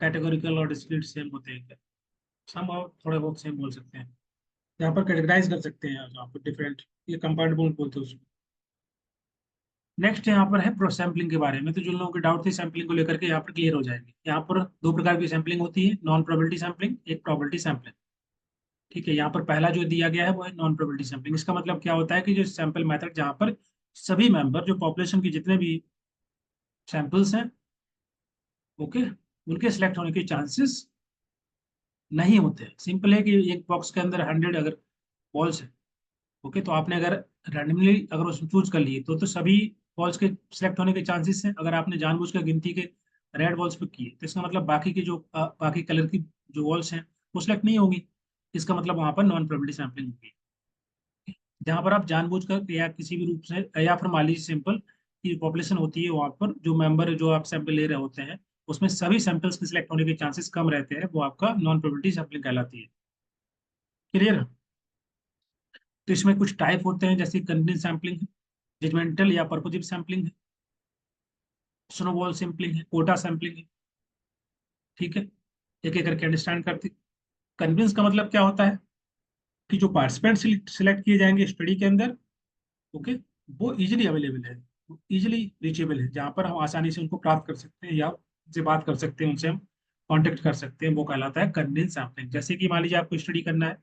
कैटेगोरिकल और डिस्क्रीट सेम होते हैं क्या? सम और थोड़े बहुत सेम बोल सकते हैं। यहाँ पर कैटेगराइज कर सकते हैं, यहाँ पर डिफरेंट, ये कंपार्टमेंट बोलते हैं उसको। नेक्स्ट यहाँ पर है प्रो सैम्पलिंग के बारे में, तो जो लोगों के डाउट थे सैम्पलिंग को लेकर के यहाँ पर क्लियर हो जाएंगे। यहाँ पर दो प्रकार की सैम्पलिंग होती है, नॉन प्रोबेबिलिटी सैम्पलिंग, एक प्रोबेबिलिटी सैम्पलिंग। ठीक है, यहाँ पर पहला जो दिया गया है वो है नॉन प्रोबेबिलिटी सैम्पलिंग। इसका मतलब क्या होता है कि जो सैंपल मेथड जहाँ पर सभी मेंबर, जो पॉपुलेशन के जितने भी सैंपल्स हैं, ओके, उनके सिलेक्ट होने के चांसेस नहीं होते हैं। सिंपल है कि एक बॉक्स के अंदर 100 अगर बॉल्स है, ओके, तो आपने अगर रैंडमली अगर उसमें चूज कर लिए तो सभी बॉल्स के सिलेक्ट होने के चांसेस हैं। अगर आपने जानबूझ कर गिनती के रेड बॉल्स पे किए तो इसका मतलब बाकी की जो बाकी कलर की जो बॉल्स हैं वो सिलेक्ट नहीं होगी। इसका मतलब वहां पर नॉन प्रोबेबिलिटी सैम्पलिंग होगी। जहां पर आप जानबूझकर या किसी भी रूप से, या फिर मान लीजिए सिंपल की पॉपुलेशन होती है, वहां पर जो मेंबर जो आप सैंपल ले रहे होते हैं उसमें सभी सैंपल्स के सिलेक्ट होने के चांसेस कम रहते हैं, वो आपका नॉन प्रोबेबिलिटी सैम्पलिंग कहलाती है। क्लियर? तो इसमें कुछ टाइप होते हैं, जैसे कंटिन्यूस सैम्पलिंग है, जजमेंटल या पर्पोजिव सैम्पलिंग है, स्नोबॉल सैम्पलिंग है, कोटा सैम्पलिंग है। ठीक है, एक एक करके अंडरस्टैंड करते। कन्विंस का मतलब क्या होता है कि जो पार्टिसिपेंट सिलेक्ट किए जाएंगे स्टडी के अंदर, ओके, वो इजिली अवेलेबल है, इजिली रीचेबल है, जहाँ पर हम आसानी से उनको प्राप्त कर सकते हैं या उनसे बात कर सकते हैं, उनसे हम कांटेक्ट कर सकते हैं, वो कहलाता है कन्विंस सैम्पलिंग। जैसे कि मान लीजिए आपको स्टडी करना है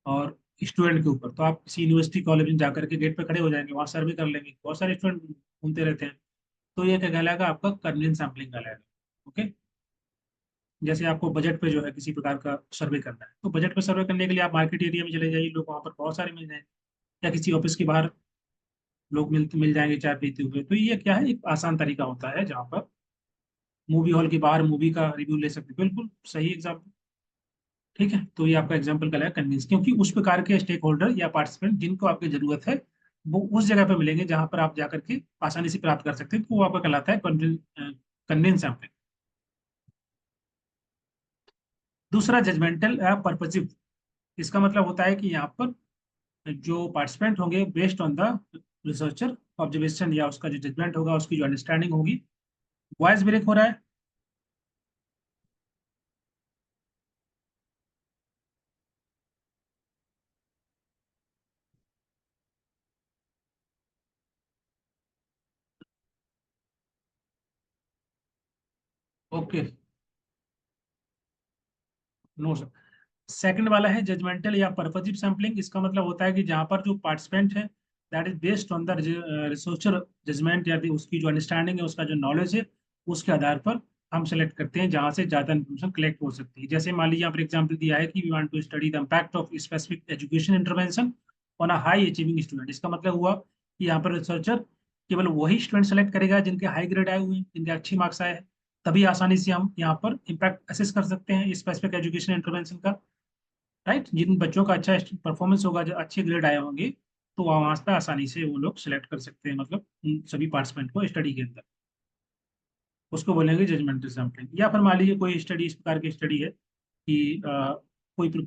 और स्टूडेंट के ऊपर, तो आप किसी यूनिवर्सिटी कॉलेज में जाकर के गेट पे खड़े हो जाएंगे, वहाँ सर्वे कर लेंगे, बहुत सारे स्टूडेंट घूमते रहते हैं, तो ये क्या कहलाएगा, आपका कन्विंस सैम्पलिंग कहलाएगा। ओके, जैसे आपको बजट पे जो है किसी प्रकार का सर्वे करना है, तो बजट पे सर्वे करने के लिए आप मार्केट एरिया में चले जाइए, लोग वहाँ पर बहुत सारे मिल जाएंगे, या किसी ऑफिस के बाहर लोग मिल जाएंगे चाय पीते हुए। तो ये क्या है, एक आसान तरीका होता है जहाँ पर मूवी हॉल के बाहर मूवी का रिव्यू ले सकते हैं। बिल्कुल सही एग्जाम्पल। ठीक है, तो ये आपका एग्जाम्पल कहलाएगा कन्विंस, क्योंकि उस प्रकार के स्टेक होल्डर या पार्टिसिपेंट जिनको आपकी जरूरत है वो उस जगह पर मिलेंगे जहां पर आप जाकर के आसानी से प्राप्त कर सकते हैं, तो वो आपका कहलाता है कन्विंस सैम्पलिंग। दूसरा जजमेंटल या पर्पजिव। इसका मतलब होता है कि यहाँ पर जो पार्टिसिपेंट होंगे based on the researcher observation, या उसका जो जजमेंट होगा, उसकी जो अंडरस्टैंडिंग होगी। वॉइस ब्रेक हो रहा है? Okay, no sir. सेकंड वाला है जजमेंटल या पर्पजिव सैम्पलिंग। इसका मतलब होता है कि जहां पर जो पार्टिसिपेंट है that is based on the researcher judgement, या उसकी जो अंडरस्टैंडिंग है, उसका जो नॉलेज है, उसके आधार पर हम सेलेक्ट करते हैं जहां से ज्यादा इन्फॉर्मेशन कलेक्ट हो सकती है। जैसे मान लीजिए यहाँ पर एग्जाम्पल दिया है कि we want to study the impact of specific education intervention on a high achieving student. इसका मतलब हुआ कि यहाँ पर रिसर्चर केवल वही स्टूडेंट सेलेक्ट करेगा जिनके हाई ग्रेड आए हुए हैं, जिनके अच्छे मार्क्स आए हैं। तभी आसानी से हम यहाँ पर इम्पैक्ट असेस कर सकते हैं स्पेसिफिक एजुकेशन इंटरवेंशन का। राइट, जिन बच्चों का अच्छा परफॉर्मेंस होगा, जो अच्छे ग्रेड आए होंगे, तो वहां पर आसानी से वो लोग सेलेक्ट कर सकते हैं, मतलब उन सभी पार्टिसिपेंट को स्टडी के अंदर। उसको बोलेंगे जजमेंटल सैम्पलिंग। या फिर मान लीजिए कोई स्टडी, इस प्रकार की स्टडी है कि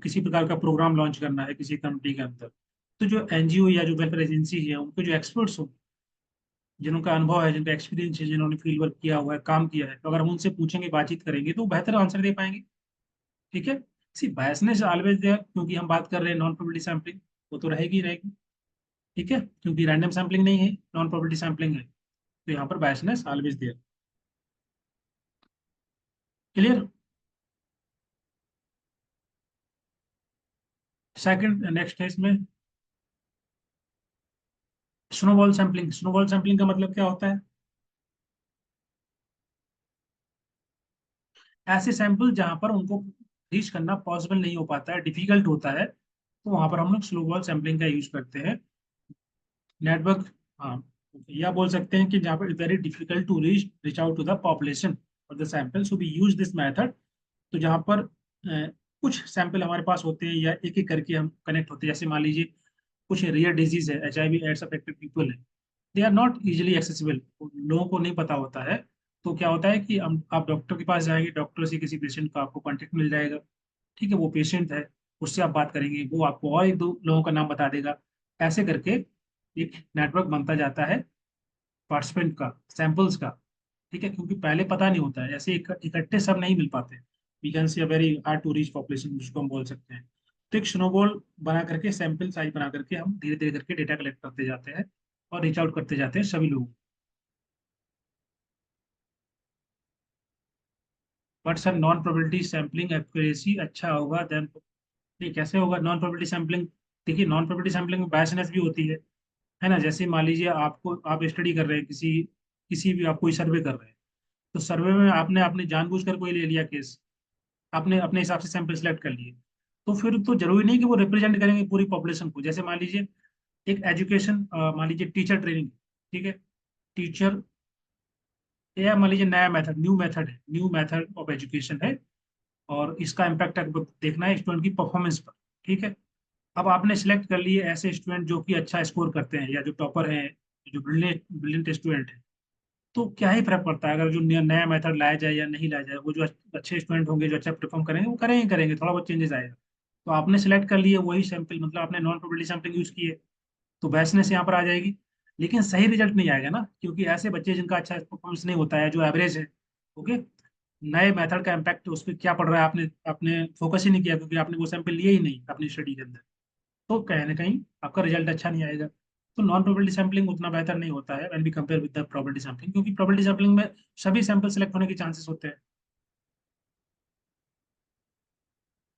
किसी प्रकार का प्रोग्राम लॉन्च करना है किसी कंपनी के अंदर, तो जो एनजीओ या जो वेलफेयर एजेंसी है, उनके जो एक्सपर्ट्स हो, जिनका अनुभव है, जिनका एक्सपीरियंस है, जिन्होंने फील्ड वर्क किया हुआ है, काम किया है, तो अगर हम उनसे पूछेंगे, बातचीत करेंगे, तो वो बेहतर आंसर दे पाएंगे। ठीक है। सी बायसनेस ऑलवेज देयर, क्योंकि हम बात कर रहे हैं नॉन प्रोबेबिलिटी सैम्पलिंग, वो तो रहेगी ही रहेगी। ठीक है, क्योंकि रैंडम सैम्पलिंग नहीं है, नॉन प्रोबेबिलिटी सैम्पलिंग है, तो यहाँ पर biasness always there. Clear. Second next है इसमें स्नोबॉल सैम्पलिंग। स्नोबॉल सैम्पलिंग का मतलब क्या होता है? ऐसे सैंपल जहां पर उनको रीच करना पॉसिबल नहीं हो पाता है, डिफिकल्ट होता है, तो वहां पर हम लोग स्नोबॉल सैम्पलिंग का यूज करते हैं। नेटवर्क, हाँ, या बोल सकते हैं कि जहाँ पर very difficult to reach out to the population of the sample, so we use this method. तो जहाँ पर कुछ सैंपल हमारे पास होते हैं, या एक एक करके हम कनेक्ट होते हैं, जैसे मान लीजिए कुछ रेयर डिजीज है, HIV एड्स अफेक्टेड पीपल है, they are not easily accessible, लोगों को नहीं पता होता है। तो क्या होता है कि हम आप डॉक्टर के पास जाएंगे, डॉक्टर से किसी पेशेंट का आपको कॉन्टेक्ट मिल जाएगा। ठीक है, वो पेशेंट है, उससे आप बात करेंगे, वो आपको और एक दो लोगों का नाम बता देगा। ऐसे करके एक नेटवर्क बनता जाता है पार्टिसिपेंट का, सैंपल्स का। ठीक है, क्योंकि पहले पता नहीं होता है, ऐसे इकट्ठे सब नहीं मिल पाते। We can see a very hard to reach population, जिसको हम बोल सकते हैं। तो एक स्नोबॉल बना करके, सैंपल साइज बना करके, हम धीरे धीरे करके डेटा कलेक्ट करते जाते हैं और रीच आउट करते जाते हैं सभी लोगों को। But sir non probability sampling accuracy अच्छा होगा देन, नहीं कैसे होगा नॉन प्रोबेबिलिटी सैम्पलिंग? देखिए, नॉन प्रोबेबिलिटी सैम्पलिंग में बायसनेस भी होती है ना। जैसे मान लीजिए आपको, आप स्टडी कर रहे हैं किसी किसी भी, आप कोई सर्वे कर रहे हैं, तो सर्वे में आपने आपने जानबूझकर कोई ले लिया केस, आपने अपने हिसाब से सैंपल सेलेक्ट कर लिए, तो फिर तो जरूरी नहीं कि वो रिप्रेजेंट करेंगे पूरी पॉपुलेशन को। जैसे मान लीजिए एक एजुकेशन, मान लीजिए टीचर ट्रेनिंग, ठीक है, टीचर, या मान लीजिए नया मेथड, न्यू मेथड है, न्यू मेथड ऑफ एजुकेशन है, और इसका इम्पैक्ट आपको देखना है स्टूडेंट की परफॉर्मेंस पर। ठीक है, अब आपने सिलेक्ट कर लिए ऐसे स्टूडेंट जो कि अच्छा स्कोर करते हैं, या जो टॉपर हैं, जो ब्रिलियंट ब्रिलियंट स्टूडेंट है, तो क्या ही फर्क पड़ता है अगर जो नया मेथड लाया जाए या नहीं लाया जाए। वो जो अच्छे स्टूडेंट होंगे, जो अच्छा परफॉर्म करेंगे, वो करेंगे करेंगे, थोड़ा बहुत चेंजेस आएगा। तो आपने सेलेक्ट कर लिए वही सैंपल, मतलब आपने नॉन प्रोबेबिलिटी सैंपलिंग यूज की है, तो बैचनेस यहाँ पर आ जाएगी। लेकिन सही रिजल्ट नहीं आएगा ना, क्योंकि ऐसे बच्चे जिनका अच्छा परफॉर्मेंस नहीं होता है, जो एवरेज है, ओके, नए मेथड का इम्पैक्ट उस पर क्या पड़ रहा है, आपने आपने फोकस ही नहीं किया, क्योंकि आपने वो सैंपल लिए ही नहीं अपनी स्टडी के अंदर, तो कहीं ना कहीं आपका रिजल्ट अच्छा नहीं आएगा। तो नॉन प्रोबेबिलिटी सैंपलिंग उतना बेहतर नहीं होता है when we compare with the probability sampling, क्योंकि प्रोबेबिलिटी सैंपलिंग में सभी सैंपल सेलेक्ट होने के चांसेस होते हैं।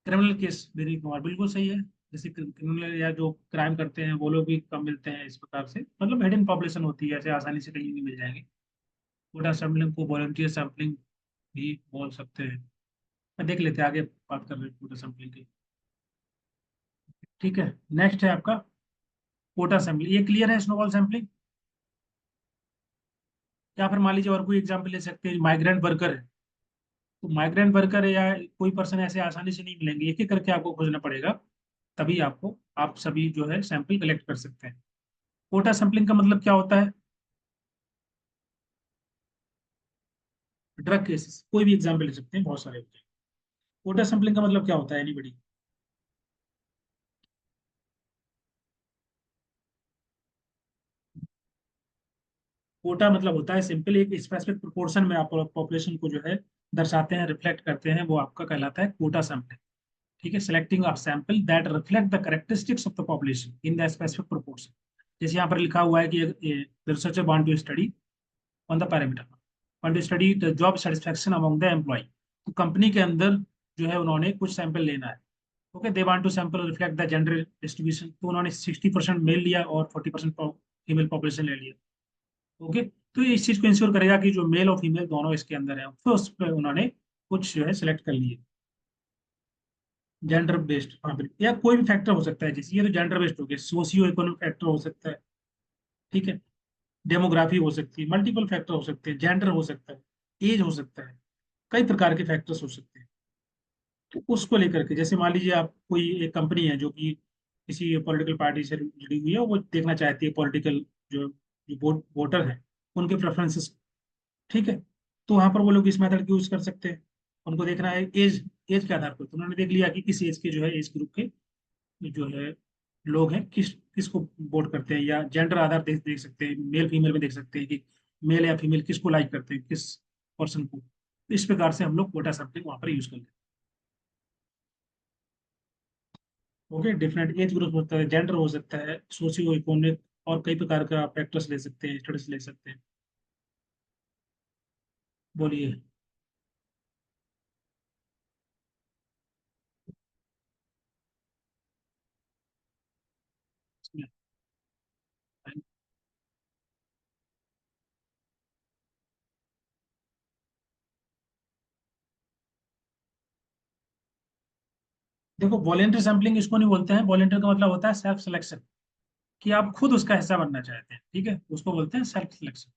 क्रिमिनल केस, मेरी कुमार बिल्कुल सही है। जैसे क्रिमिनल या जो क्राइम करते हैं, वो लोग भी कम मिलते हैं इस प्रकार से, मतलब हिडन पॉपुलेशन होती है, ऐसे आसानी से कहीं नहीं मिल जाएंगे। कोटा सैंपलिंग को वॉलंटियर सैंपलिंग भी बोल सकते हैं। मैं देख लेते हैं, आगे बात कर रहे हैं कोटा सैंपलिंग की। ठीक है, नेक्स्ट है आपका कोटा सैंपलिंग। ये क्लियर है स्नोबॉल सैंपलिंग? या फिर मान लीजिए और कोई एग्जाम्पल ले सकते हैं, माइग्रेंट वर्कर है, तो माइग्रेंट वर्कर है, या कोई पर्सन ऐसे आसानी से नहीं मिलेंगे, एक एक करके आपको खोजना पड़ेगा, तभी आपको, आप सभी जो है सैंपल कलेक्ट कर सकते हैं। कोटा सैंपलिंग का मतलब क्या होता है? ड्रग केसेस, कोई भी एग्जाम्पल ले सकते हैं, बहुत सारे होते हैं। कोटा सैंपलिंग का मतलब क्या होता है, एनीबडी? कोटा मतलब होता है सिंपल एक स्पेसिफिक प्रोपोर्शन में आप पॉपुलेशन को जो है दर्शाते हैं, रिफ्लेक्ट करते हैं, वो आपका कहलाता है कोटा सैंपलिंग। ठीक है, selecting of sample that reflect the characteristics of the population in the specific proportion. जैसे यहाँ पर लिखा हुआ है कि researcher want to study on the parameter, want to study the job satisfaction among the employ. तो कंपनी के अंदर जो है उन्होंने कुछ सैंपल लेना है, okay, they want to sample reflect the gender distribution, तो उन्होंने 60% मेल लिया और 40% फीमेल पॉपुलेशन ले लिया। ओके, तो ये इस चीज को इंश्योर करेगा कि जो मेल और फीमेल दोनों इसके अंदर है, तो उस पर उन्होंने कुछ जो है सिलेक्ट कर लिए जेंडर बेस्ड। हाँ बिल्कुल, या कोई भी फैक्टर हो सकता है, जैसे ये तो जेंडर बेस्ड हो गया, सोशियो इकोनॉमिक फैक्टर हो सकता है, ठीक है, डेमोग्राफी हो सकती है, मल्टीपल फैक्टर हो सकते हैं, जेंडर हो सकता है, एज हो सकता है, कई प्रकार के फैक्टर्स हो सकते हैं। तो उसको लेकर के, जैसे मान लीजिए आप कोई एक कंपनी है जो कि किसी पॉलिटिकल पार्टी से जुड़ी हुई है, वो देखना चाहती है पॉलिटिकल जो जो वोटर है उनके प्रेफरेंसेस, ठीक है, तो वहां पर वो लोग इस मेथड को यूज कर सकते हैं। उनको देखना है एज, एज के आधार पर, तो उन्होंने देख लिया कि किस एज के जो है एज ग्रुप के जो है लोग हैं, किसको वोट करते हैं, या जेंडर आधार देख देख सकते हैं, मेल फीमेल में देख सकते हैं कि मेल या फीमेल किसको लाइक करते हैं, किस पर्सन को। तो इस प्रकार से हम लोग कोटा सैंपलिंग वहां पर यूज करते हैं। ओके, डिफरेंट एज ग्रुप होता है, जेंडर हो सकता है, सोशियो इकोनॉमिक, और कई प्रकार का फैक्टर्स ले सकते हैं, स्टडीज ले सकते हैं। बोलिए। देखो, वॉलेंटरी सैंपलिंग इसको नहीं बोलते हैं, वॉलेंटरी का मतलब होता है सेल्फ सिलेक्शन, कि आप खुद उसका हिस्सा बनना चाहते हैं, ठीक है, उसको बोलते हैं सेल्फ सिलेक्शन।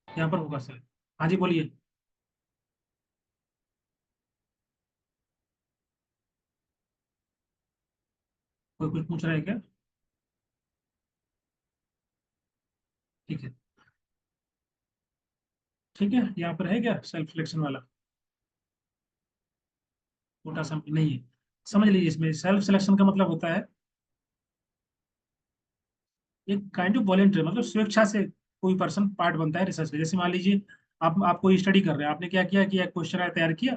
यहाँ पर होगा सर। हाँ जी बोलिए। कोई कुछ पूछ रहा है क्या? ठीक है, ठीक है, यहाँ पर है क्या सेल्फ सिलेक्शन वाला? छोटा सा नहीं है। समझ लीजिए, इसमें सेल्फ सिलेक्शन का मतलब होता है एक काइंड ऑफ वॉलेंटरी, मतलब स्वेच्छा से कोई पर्सन पार्ट बनता है रिसर्च का। जैसे मान लीजिए आप कोई स्टडी कर रहे हैं, आपने क्या किया कि एक क्वेश्चन तैयार किया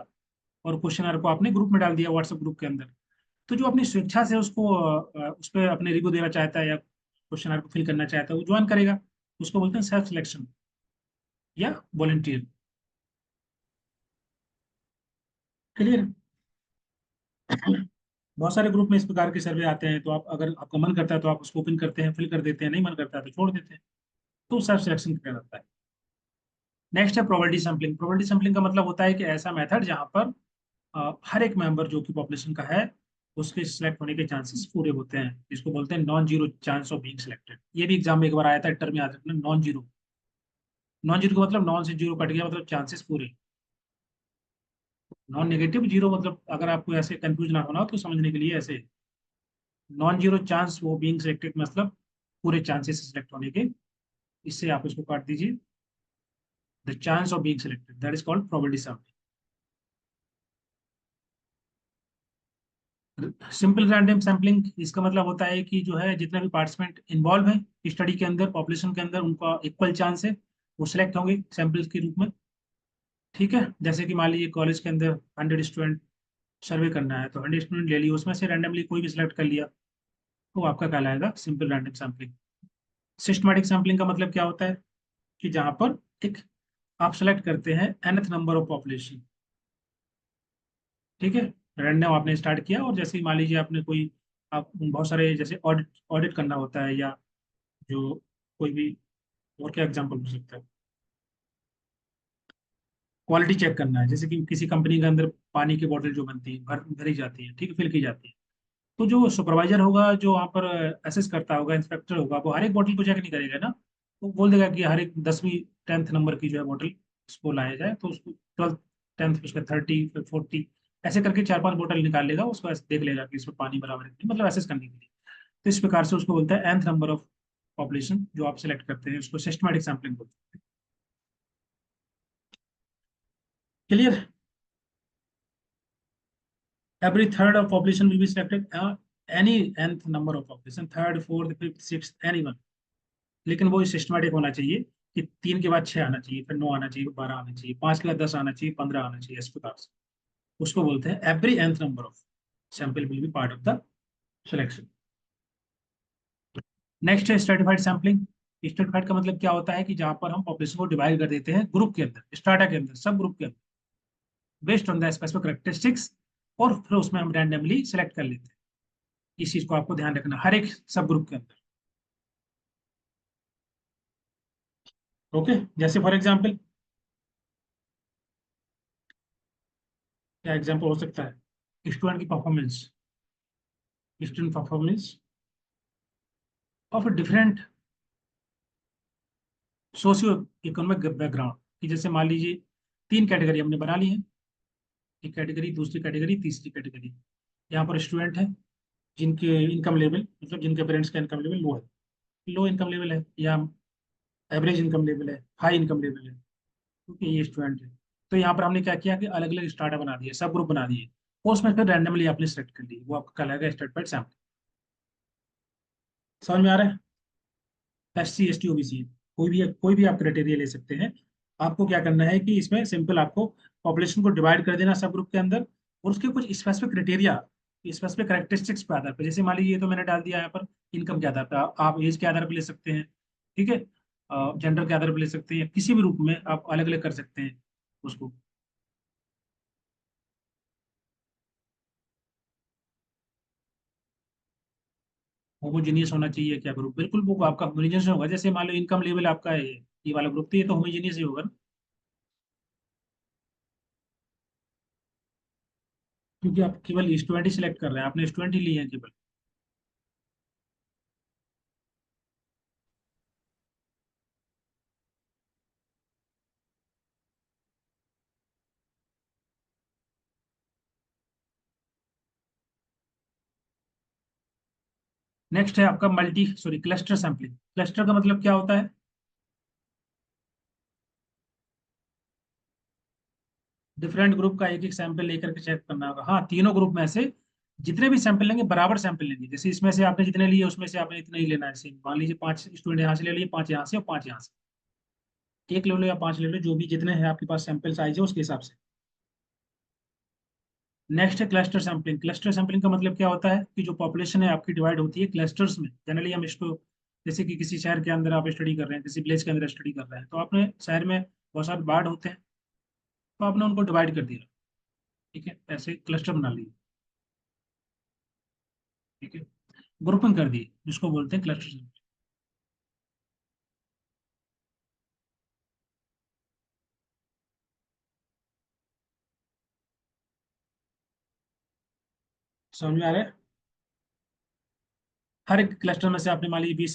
और क्वेश्चन को आपने ग्रुप में डाल दिया, व्हाट्सएप ग्रुप के अंदर। तो जो अपनी स्वेच्छा से उसको उस पर अपने रिव्यू देना चाहता है या क्वेश्चन को फिल करना चाहता है, वो ज्वाइन करेगा। उसको बोलते हैं सेल्फ सिलेक्शन या वॉलेंटियर। क्लियर? बहुत सारे ग्रुप में इस प्रकार के सर्वे आते हैं, तो आप अगर आपका मन करता है तो आप उसको ओपन करते हैं, फिल कर देते हैं, नहीं मन करता है तो छोड़ देते हैं। तो सेल्फ सिलेक्शन किया जाता है। नेक्स्ट है प्रोबेबिलिटी सैंपलिंग। प्रोबेबिलिटी सैंपलिंग का मतलब होता है कि ऐसा मेथड जहां पर हर एक मेंबर जो कि पॉपुलेशन का है, उसके सिलेक्ट होने के चांसेस पूरे होते हैं, जिसको बोलते हैं non zero chance of being selected. ये भी एग्जाम में एक बार आया था, टर्म याद रखना, नॉन जीरो। नॉन जीरो का मतलब नॉन से जीरो कट गया, मतलब चांसेस पूरे। नॉन नेगेटिव जीरो मतलब, अगर आपको ऐसे कंफ्यूज ना होना हो तो समझने के लिए ऐसे, नॉन जीरो चांस वो बीइंग सिलेक्टेड मतलब पूरे चांसेस सिलेक्ट होने के, इससे आप इसको काट दीजिए। The chance of being selected, that is called probability sampling. Simple random sampling, इसका मतलब होता है कि जो है जितने भी पार्टिसिपेंट इन्वॉल्व हैं स्टडी के अंदर, पॉपुलेशन के अंदर, उनका इक्वल चांस है, वो सिलेक्ट होंगे सैंपल्स के रूप में। ठीक है, जैसे कि मान लीजिए कॉलेज के अंदर 100 स्टूडेंट सर्वे करना है, तो 100 स्टूडेंट ले लिए, उसमें से रैंडमली कोई भी सिलेक्ट कर लिया, तो आपका कहलाएगा simple random sampling. Systematic sampling का मतलब क्या होता है कि जहां पर एक आप सेलेक्ट करते हैं nth नंबर ऑफ पॉपुलेशन, ठीक है, रैंडम आपने स्टार्ट किया, और जैसे ही मान लीजिए आपने कोई, आप बहुत सारे जैसे ऑडिट ऑडिट करना होता है, या जो कोई भी, और क्या एग्जांपल हो सकता है, क्वालिटी चेक करना है, जैसे कि किसी कंपनी के अंदर पानी की बोतल जो बनती है, भरी जाती है, ठीक है, फिल की जाती है, तो जो सुपरवाइजर होगा जो वहाँ पर असेस करता होगा, इंस्पेक्टर होगा, वो हर एक बोतल को चेक नहीं करेगा ना, वो बोल देगा कि हर एक 10वीं 10th नंबर की जो है बोतल उसको लाया जाए, तो उसको 12th 10th उसका 30 फिर 40, ऐसे करके 4-5 बोतल निकाल लेगा, उसको ऐसे देख लेगा कि इसमें पानी बराबर है कि नहीं, मतलब असेस करने के लिए। तो इस प्रकार से उसको बोलता है nth नंबर ऑफ पॉपुलेशन जो आप सिलेक्ट करते हैं, उसको सिस्टमैटिक सैम्पलिंग बोलते हैं। Clear? Every third of population will be selected, any nth number of population, third, fourth, fifth, sixth, anyone, लेकिन वो सिस्टमेटिक होना चाहिए कि 3 के बाद 6 आना चाहिए, फिर 9 आना चाहिए, 12 आना चाहिए, 5 के बाद 10 आना चाहिए, 15 आना चाहिए, इस प्रकार से उसको बोलते हैं every nth number of sample will be part of the selection. Next है स्ट्रेटिफाइड सैम्पलिंग। स्ट्रेटिफाइड का मतलब क्या होता है कि जहां पर हम पॉपुलेशन को डिवाइड कर देते हैं ग्रुप के अंदर, स्ट्राटा के अंदर, सब ग्रुप के अंदर, based on the specific characteristics और फिर उसमें हम रैंडमली सेलेक्ट कर लेते हैं। इस चीज को आपको ध्यान रखना हर एक सब ग्रुप के अंदर। ओके, जैसे फॉर एग्जाम्पल, क्या एग्जाम्पल हो सकता है? स्टूडेंट की performance, student performance of different socio economic background, कि जैसे मान लीजिए तीन कैटेगरी हमने बना ली है, एक कैटेगरी, दूसरी कैटेगरी, तीसरी कैटेगरी। यहाँ पर स्टूडेंट है जिनके इनकम लेवल, मतलब जिनके पेरेंट्स का इनकम लेवल लो है, लो इनकम लेवल है, या एवरेज इनकम लेवल है, हाई इनकम लेवल है, क्योंकि ये स्टूडेंट है। तो यहाँ पर हमने क्या किया कि अलग अलग स्टार्टअप बना दिए, सब ग्रुप बना दिए, और उसमें फिर रैंडमली आपने सेलेक्ट कर ली, वो आपका कहलाएगा स्टेटमेंट सैम्पल। समझ में आ रहा है? SC ST OBC, कोई भी आप क्राइटेरिया ले सकते हैं। आपको क्या करना है कि इसमें सिंपल आपको पॉपुलेशन को डिवाइड कर देना सब ग्रुप के अंदर, और उसके कुछ स्पेसिफिक क्राइटेरिया, स्पेसिफिक कैरेक्टरिस्टिक्स पे आधार पर, जैसे मान लीजिए ये तो मैंने डाल दिया यहाँ पर इनकम के आधार पर, आप एज के आधार पर ले सकते हैं, ठीक है, जेंडर के आधार पर ले सकते हैं, किसी भी रूप में आप अलग अलग कर सकते हैं उसको। होमोजीनियस होना चाहिए क्या ग्रुप? बिल्कुल वो आपका होमोजीनियस होगा। जैसे मान लो इनकम लेवल आपका है ये वाला ग्रुप, तो ये तो होमोजीनियस ही होगा ना, क्योंकि आप केवल स्टूडेंट ही सिलेक्ट कर रहे हैं, आपने स्टूडेंट ही लिए हैं केवल। नेक्स्ट है आपका multi sorry cluster sampling. Cluster का मतलब क्या होता है? डिफरेंट ग्रुप का एक एक सैंपल लेकर के चेक करना होगा। हाँ, तीनों ग्रुप में से जितने भी सैंपल लेंगे बराबर सैंपल लेंगे। जैसे इसमें से आपने जितने लिए उसमें से आपने इतना ही लेना है। जैसे मान लीजिए 5 स्टूडेंट यहाँ से ले लिए, 5 यहाँ से और 5 यहाँ से, एक ले लो या 5 ले लो, जो भी जितने हैं आपके पास सैंपल साइज है उसके हिसाब से। नेक्स्ट है क्लस्टर सैम्पलिंग। क्लस्टर सैम्पलिंग का मतलब क्या होता है कि जो पॉपुलेशन है आपकी डिवाइड होती है क्लस्टर्स में। जनरली हम इसको, जैसे कि किसी शहर के अंदर आप स्टडी कर रहे हैं, किसी विलेज के अंदर स्टडी कर रहे हैं, तो आपने शहर में बहुत सारे वार्ड होते हैं, तो आपने उनको डिवाइड कर दिया, ठीक है, ऐसे क्लस्टर बना लिए, ठीक है, ग्रुपिंग कर दी, जिसको बोलते हैं क्लस्टर। समझ में आ रहा है? हर एक क्लस्टर में से आपने मान लीजिए 20